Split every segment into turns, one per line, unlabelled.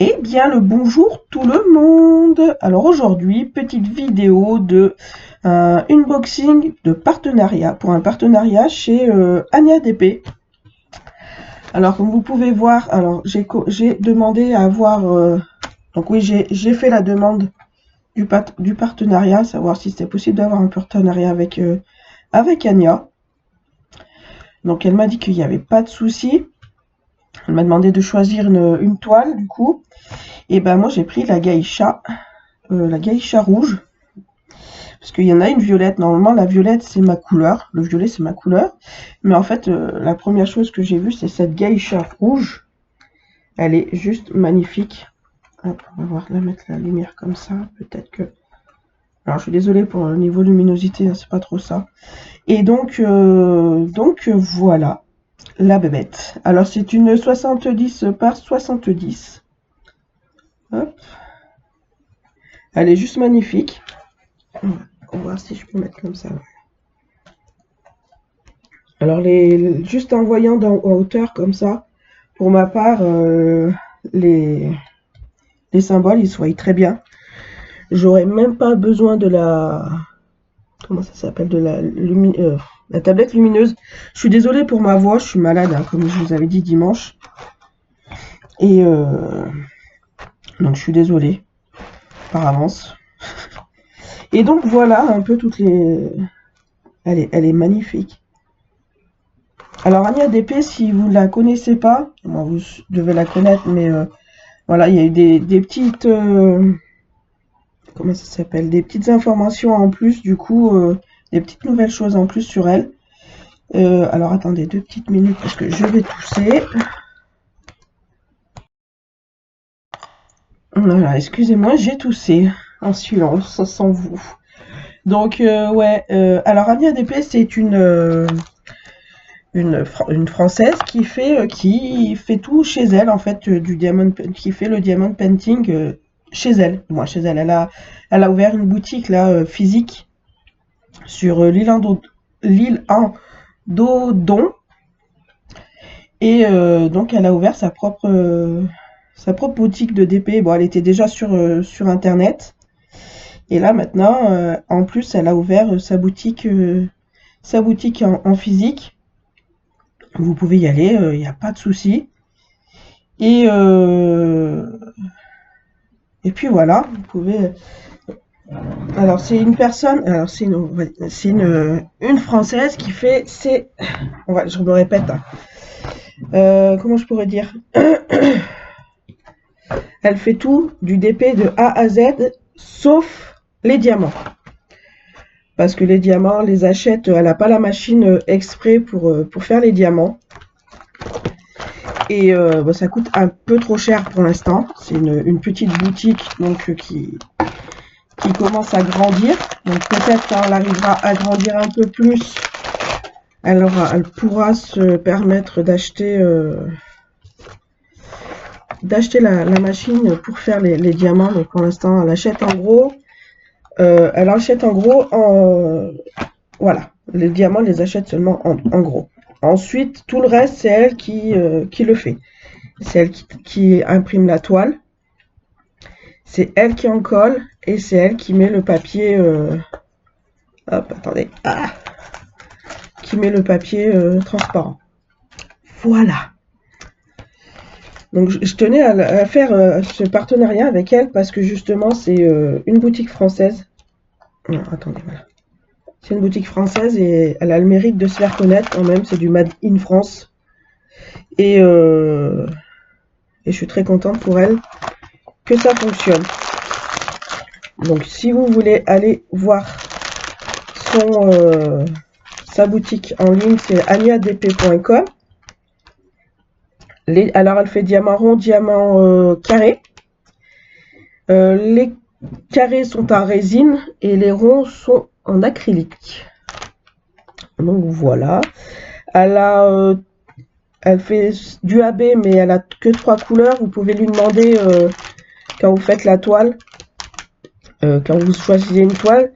Eh bien le bonjour tout le monde. Alors aujourd'hui, petite vidéo de unboxing de partenariat, pour un partenariat chez Ania DP. Alors comme vous pouvez voir, alors j'ai demandé à avoir, donc oui j'ai fait la demande du partenariat, savoir si c'était possible d'avoir un partenariat avec Ania. Donc elle m'a dit qu'il n'y avait pas de souci. Elle m'a demandé de choisir une toile du coup. Et ben moi j'ai pris la geisha rouge, parce qu'il y en a une violette. Normalement la violette c'est ma couleur, le violet c'est ma couleur, mais en fait la première chose que j'ai vue c'est cette geisha rouge. Elle est juste magnifique. Hop, on va voir, la mettre la lumière comme ça, peut-être que... Alors je suis désolée pour le niveau luminosité, hein, c'est pas trop ça. Et donc voilà la bébête. Alors c'est une 70 par 70. Hop. Elle est juste magnifique. On va voir si je peux mettre comme ça. Alors juste en voyant en hauteur comme ça, pour ma part, les symboles ils se voient très bien. J'aurais même pas besoin de la... Comment ça s'appelle? De la tablette lumineuse. Je suis désolée pour ma voix, je suis malade, hein, comme je vous avais dit dimanche. Et donc je suis désolée par avance. Et donc voilà un peu toutes les... Elle est magnifique. Alors Ania DP, si vous ne la connaissez pas, bon, vous devez la connaître, mais voilà, il y a eu des petites... comment ça s'appelle? Des petites informations en plus, du coup, des petites nouvelles choses en plus sur elle. Alors attendez 2 petites minutes parce que je vais tousser. Voilà, excusez-moi, j'ai toussé en silence, sans vous. Donc ouais, alors Ania DP, c'est une française qui fait tout chez elle en fait, qui fait le diamond painting chez elle. Moi, chez elle, elle a ouvert une boutique là physique sur l'île en Dodon, et donc elle a ouvert sa propre boutique de DP. Bon, elle était déjà sur internet, et là maintenant en plus elle a ouvert sa boutique en physique. Vous pouvez y aller, il n'y a pas de souci. Et puis voilà, vous pouvez... Alors c'est une personne, alors c'est une française qui fait... je me répète. Hein. Comment je pourrais dire? Elle fait tout du DP de A à Z, sauf les diamants. Parce que les diamants, les achète, elle n'a pas la machine exprès pour faire les diamants. Et bon, ça coûte un peu trop cher pour l'instant. C'est une petite boutique donc qui commence à grandir. Donc peut-être quand elle arrivera à grandir un peu plus, elle pourra se permettre d'acheter la machine pour faire les diamants. Donc pour l'instant, elle achète en gros. Voilà, les diamants, les achète seulement en gros. Ensuite, tout le reste, c'est elle qui le fait. C'est elle qui imprime la toile. C'est elle qui en colle. Et c'est elle qui met le papier... hop, attendez. Qui met le papier transparent. Voilà. Donc, je tenais à faire ce partenariat avec elle parce que justement, c'est une boutique française. Non, attendez, voilà. C'est une boutique française et elle a le mérite de se faire connaître quand même. C'est du Made in France. Et je suis très contente pour elle que ça fonctionne. Donc si vous voulez aller voir sa boutique en ligne, c'est aniadp.com. Alors elle fait diamant rond, diamant carré. Les carrés sont en résine et les ronds sont en acrylique. Donc voilà. Elle fait du AB, mais elle a que 3 couleurs. Vous pouvez lui demander quand vous faites la toile, quand vous choisissez une toile,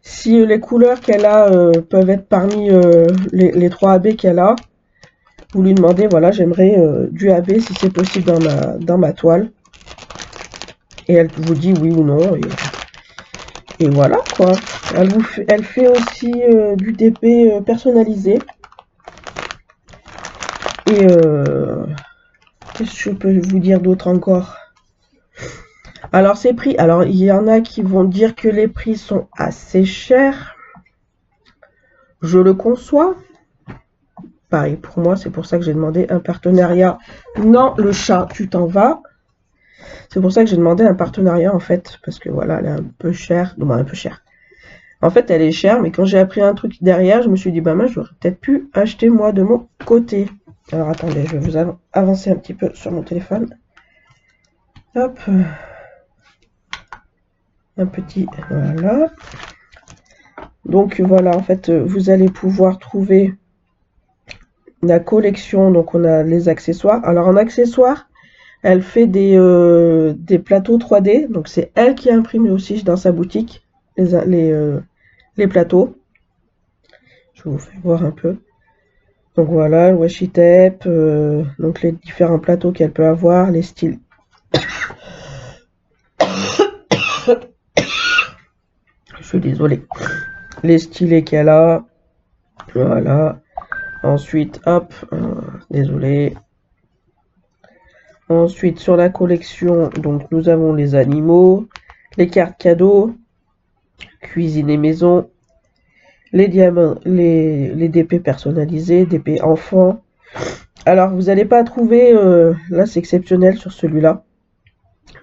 si les couleurs qu'elle a peuvent être parmi les 3 AB qu'elle a. Vous lui demandez, voilà, j'aimerais du AB si c'est possible dans ma toile. et elle vous dit oui ou non. Et voilà quoi. Elle fait aussi du DP personnalisé. Et qu'est-ce que je peux vous dire d'autre encore? Alors ces prix, alors il y en a qui vont dire que les prix sont assez chers. Je le conçois. Pareil pour moi, c'est pour ça que j'ai demandé un partenariat. Non, le chat, tu t'en vas. C'est pour ça que j'ai demandé un partenariat en fait, parce que voilà, elle est un peu chère. Non, un peu chère. En fait, elle est chère, mais quand j'ai appris un truc derrière, je me suis dit, bah moi, j'aurais peut-être pu acheter moi de mon côté. Alors attendez, je vais vous avancer un petit peu sur mon téléphone. Hop. Un petit, voilà. Donc voilà, en fait, vous allez pouvoir trouver la collection. Donc on a les accessoires. Alors en accessoires, elle fait des plateaux 3D. Donc c'est elle qui a imprimé aussi dans sa boutique les plateaux. Je vais vous faire voir un peu. Donc voilà, le washi tape, donc les différents plateaux qu'elle peut avoir, les styles. Je suis désolée. Les stylés qu'elle a. Voilà. Ensuite, hop, désolé. Ensuite, sur la collection, donc nous avons les animaux, les cartes cadeaux, cuisine et maison, les diamants, les DP personnalisés, DP enfants. Alors, vous n'allez pas trouver, là c'est exceptionnel sur celui-là,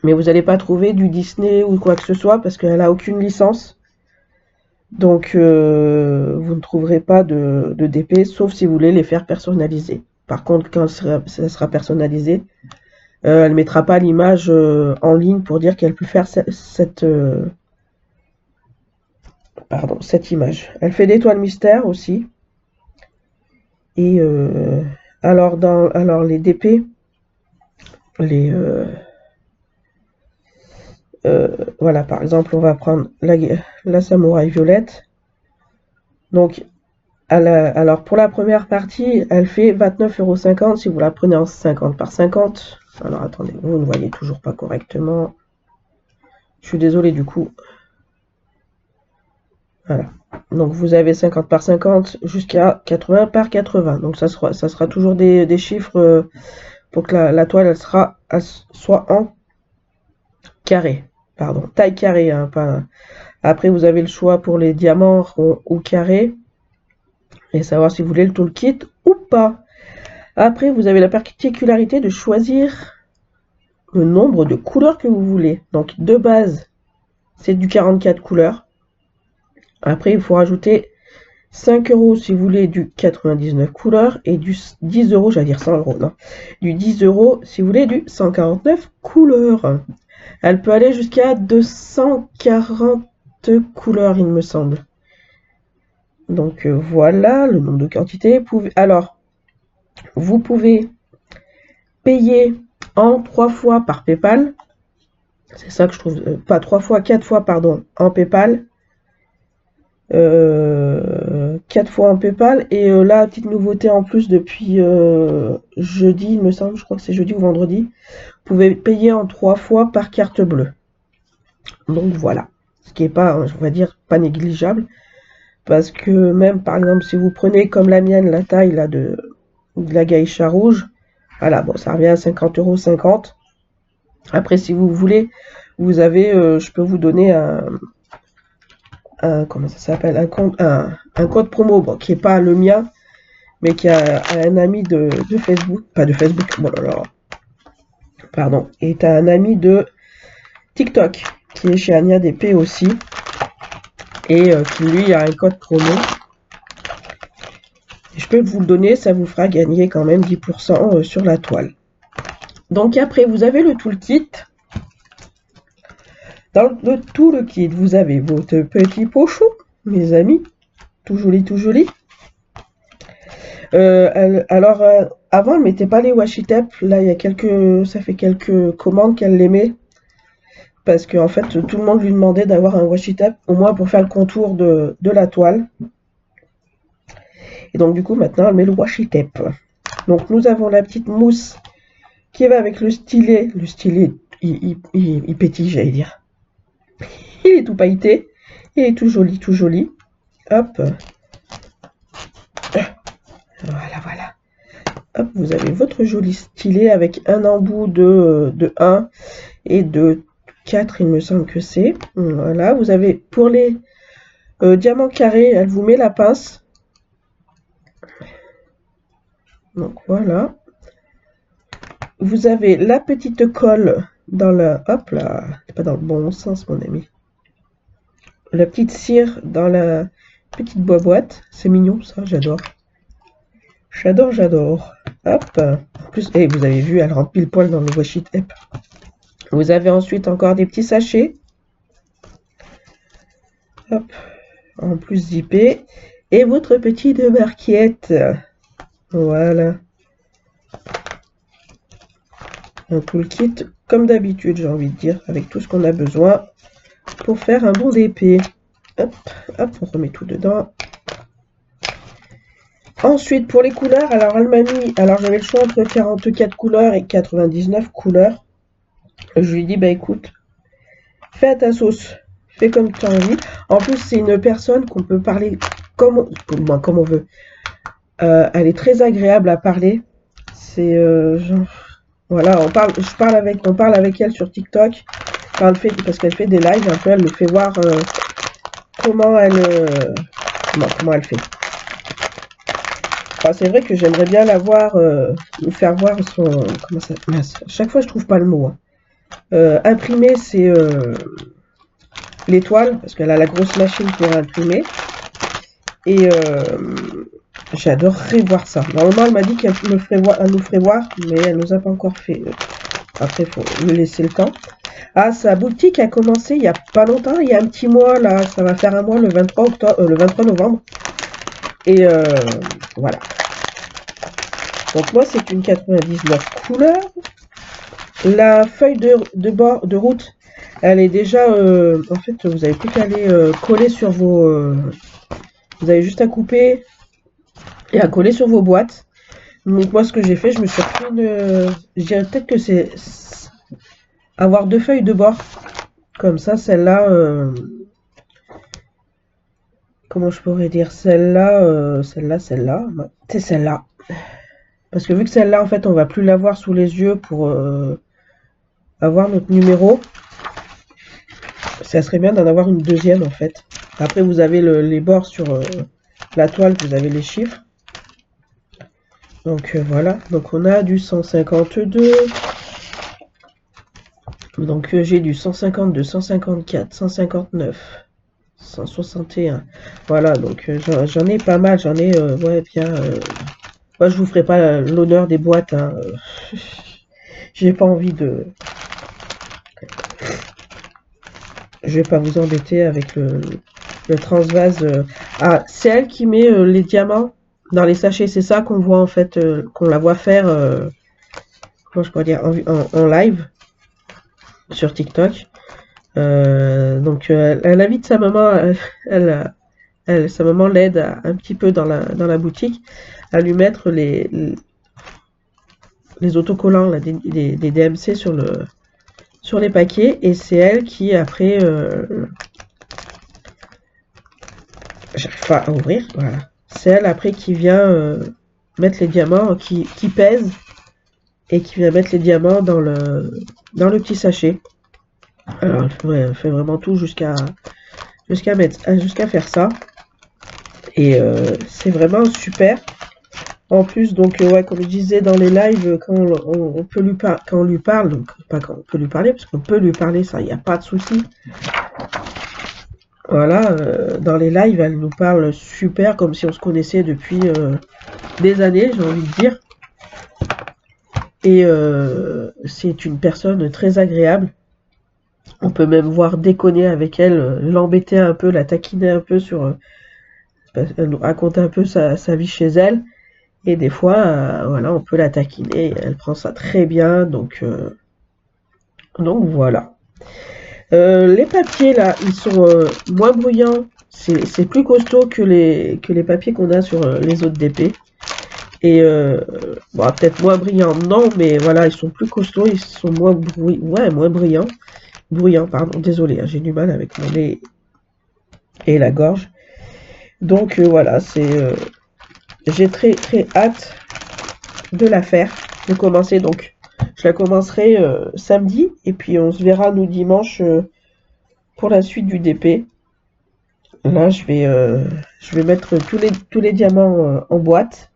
mais vous n'allez pas trouver du Disney ou quoi que ce soit parce qu'elle n'a aucune licence. Donc, vous ne trouverez pas de DP, sauf si vous voulez les faire personnaliser. Par contre, quand ça sera personnalisé, elle ne mettra pas l'image en ligne pour dire qu'elle peut faire cette image. Elle fait des toiles mystères aussi. Et alors les DP, voilà, par exemple, on va prendre la samouraï violette. Donc, alors pour la première partie, elle fait 29,50 € si vous la prenez en 50 par 50. Alors attendez, vous ne voyez toujours pas correctement. Je suis désolé du coup. Voilà. Donc vous avez 50 par 50 jusqu'à 80 par 80. Donc ça sera toujours des chiffres pour que la toile elle soit en carré. Pardon, taille carrée. Hein, pas... Après vous avez le choix pour les diamants ou carré. Et savoir si vous voulez le toolkit ou pas. Après vous avez la particularité de choisir le nombre de couleurs que vous voulez. Donc de base c'est du 44 couleurs. Après, il faut rajouter 5 € si vous voulez du 99 couleurs et du 10 €, j'allais dire 100 €, non. Du 10 € si vous voulez du 149 couleurs. Elle peut aller jusqu'à 240 couleurs, il me semble. Donc voilà le nombre de quantités. Alors, vous pouvez payer en 3 fois par PayPal. C'est ça que je trouve, pas 3 fois, 4 fois, pardon, en PayPal. 4 fois en PayPal et là petite nouveauté en plus depuis jeudi il me semble, je crois que c'est jeudi ou vendredi, vous pouvez payer en 3 fois par carte bleue. Donc voilà, ce qui est pas, on va dire, pas négligeable parce que même par exemple si vous prenez comme la mienne la taille là de la geisha rouge, voilà, bon ça revient à 50,50 €. Après si vous voulez, vous avez je peux vous donner comment ça s'appelle, un code promo, bon, qui est pas le mien, mais qui a un ami de Facebook, pas de Facebook, bon là là, pardon, est un ami de TikTok, qui est chez Ania DP aussi, et qui lui a un code promo. Et je peux vous le donner, ça vous fera gagner quand même 10% sur la toile. Donc après, vous avez le toolkit. Dans tout le kit, vous avez votre petit pochon, mes amis. Tout joli, tout joli. Alors, avant, elle ne mettait pas les washi tape. Là, ça fait quelques commandes qu'elle les met. Parce qu'en fait, tout le monde lui demandait d'avoir un washi tape, au moins pour faire le contour de la toile. Et donc, du coup, maintenant, elle met le washi tape. Donc, nous avons la petite mousse qui va avec le stylet il pétille, j'allais dire. Il est tout pailleté. Il est tout joli, tout joli. Hop. Voilà, voilà. Hop, vous avez votre joli stylet avec un embout de 1 et de 4, il me semble que c'est. Voilà, vous avez pour les diamants carrés, elle vous met la pince. Donc voilà. Vous avez la petite colle dans la... Hop là, c'est pas dans le bon sens, mon ami. La petite cire dans la petite boîte. C'est mignon, ça, j'adore. J'adore, j'adore. Hop. En plus, et vous avez vu, elle rentre pile poil dans le washi tape. Vous avez ensuite encore des petits sachets. Hop. En plus zippé. Et votre petite barquette. Voilà. Un tout le kit, comme d'habitude, j'ai envie de dire, avec tout ce qu'on a besoin pour faire un bon d'épée. Hop, hop, on remet tout dedans. Ensuite, pour les couleurs, alors elle m'a mis, alors j'avais le choix entre 44 couleurs et 99 couleurs. Je lui dis, bah écoute, fais à ta sauce, fais comme tu as envie. En plus, c'est une personne qu'on peut parler comme on veut. Elle est très agréable à parler. C'est genre, voilà, on parle avec elle sur TikTok. Parce qu'elle fait des lives un peu, elle me fait voir comment elle fait. Enfin, c'est vrai que j'aimerais bien la voir, nous faire voir son... Comment ça... À chaque fois, je trouve pas le mot. Hein. Imprimer, c'est l'étoile, parce qu'elle a la grosse machine pour imprimer. Et j'adorerais voir ça. Normalement, elle m'a dit qu'elle nous ferait voir, mais elle nous a pas encore fait. Après, il faut lui laisser le temps. Ah, sa boutique a commencé il y a pas longtemps, il y a un petit mois, là, ça va faire un mois, le 23 novembre. Et voilà. Donc moi, c'est une 99 couleurs. La feuille de route, elle est déjà... en fait, vous avez plus qu'à aller coller sur vos... vous avez juste à couper et à coller sur vos boîtes. Donc moi, ce que j'ai fait, je me suis repris une... je dirais peut-être que c'est... avoir 2 feuilles de bord. Comme ça, celle-là... comment je pourrais dire, celle-là, celle-là, c'est celle-là. Parce que vu que celle-là, en fait, on va plus l'avoir sous les yeux pour avoir notre numéro, ça serait bien d'en avoir une deuxième, en fait. Après, vous avez les bords sur la toile, vous avez les chiffres. Donc voilà, donc on a du 152. Donc j'ai du 152, 154, 159. 161. Voilà, donc j'en ai pas mal, j'en ai, ouais, bien... moi, je vous ferai pas l'honneur des boîtes, hein. J'ai pas envie de... Je vais pas vous embêter avec le transvase. Ah, c'est elle qui met les diamants dans les sachets, c'est ça qu'on voit en fait, qu'on la voit faire, comment je pourrais dire, en live sur TikTok. Donc elle invite sa maman, sa maman l'aide un petit peu dans la boutique à lui mettre les autocollants là, des DMC sur les paquets, et c'est elle qui après j'arrive pas à ouvrir, voilà, c'est elle après qui vient mettre les diamants, qui pèse et qui vient mettre les diamants dans le petit sachet. Alors elle fait vraiment tout jusqu'à faire ça, et c'est vraiment super. En plus, donc ouais, comme je disais dans les lives, quand on peut quand on lui parle, donc pas quand on peut lui parler, parce qu'on peut lui parler, ça, il n'y a pas de souci. Voilà, dans les lives, elle nous parle super, comme si on se connaissait depuis des années, j'ai envie de dire. Et c'est une personne très agréable. On peut même voir déconner avec elle, l'embêter un peu, la taquiner un peu sur... elle nous raconte un peu sa vie chez elle. Et des fois, voilà, on peut la taquiner. Elle prend ça très bien. Donc voilà. Les papiers, là, ils sont moins bruyants. C'est plus costaud que les papiers qu'on a sur les autres DP. Et bon, peut-être moins brillants, non, mais voilà, ils sont plus costauds, ils sont moins moins bruyants, pardon, désolé, hein, j'ai du mal avec mon nez et la gorge. Donc voilà, j'ai très très hâte de la faire, de commencer. Donc je la commencerai samedi et puis on se verra nous dimanche pour la suite du DP. Là je vais mettre tous les diamants en boîte.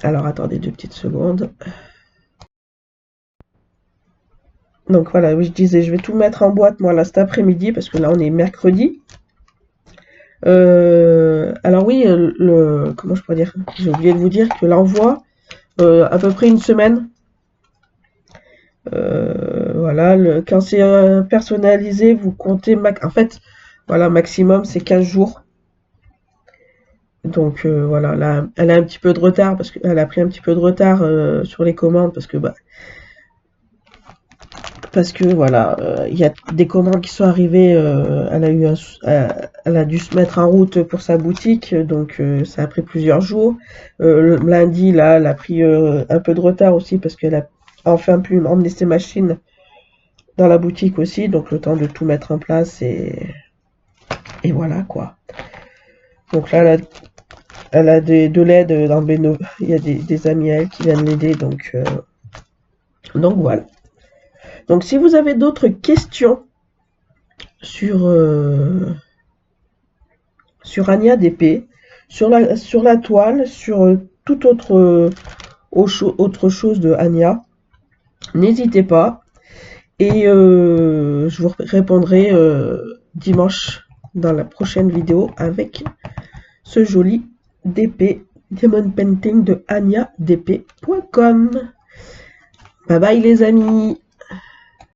Alors attendez 2 petites secondes. Donc voilà, oui, je disais, je vais tout mettre en boîte moi là cet après-midi parce que là on est mercredi. Alors oui, comment je pourrais dire? J'ai oublié de vous dire que l'envoi, à peu près une semaine. Voilà, quand c'est personnalisé, vous comptez en fait, voilà, maximum c'est 15 jours. Donc voilà, là, elle a un petit peu de retard parce qu'elle a pris un petit peu de retard sur les commandes parce que voilà, il y a des commandes qui sont arrivées. Elle a dû se mettre en route pour sa boutique, donc ça a pris plusieurs jours. Lundi, là, elle a pris un peu de retard aussi parce qu'elle a enfin pu emmener ses machines dans la boutique aussi, donc le temps de tout mettre en place et voilà quoi. Donc là, elle a de l'aide dans Beno. Il y a des amis à elle qui viennent l'aider, donc voilà. Donc si vous avez d'autres questions sur Ania DP, sur la toile, sur toute autre chose de Ania, n'hésitez pas et je vous répondrai dimanche dans la prochaine vidéo avec ce joli DP Diamond Painting de aniadp.com. Bye bye les amis.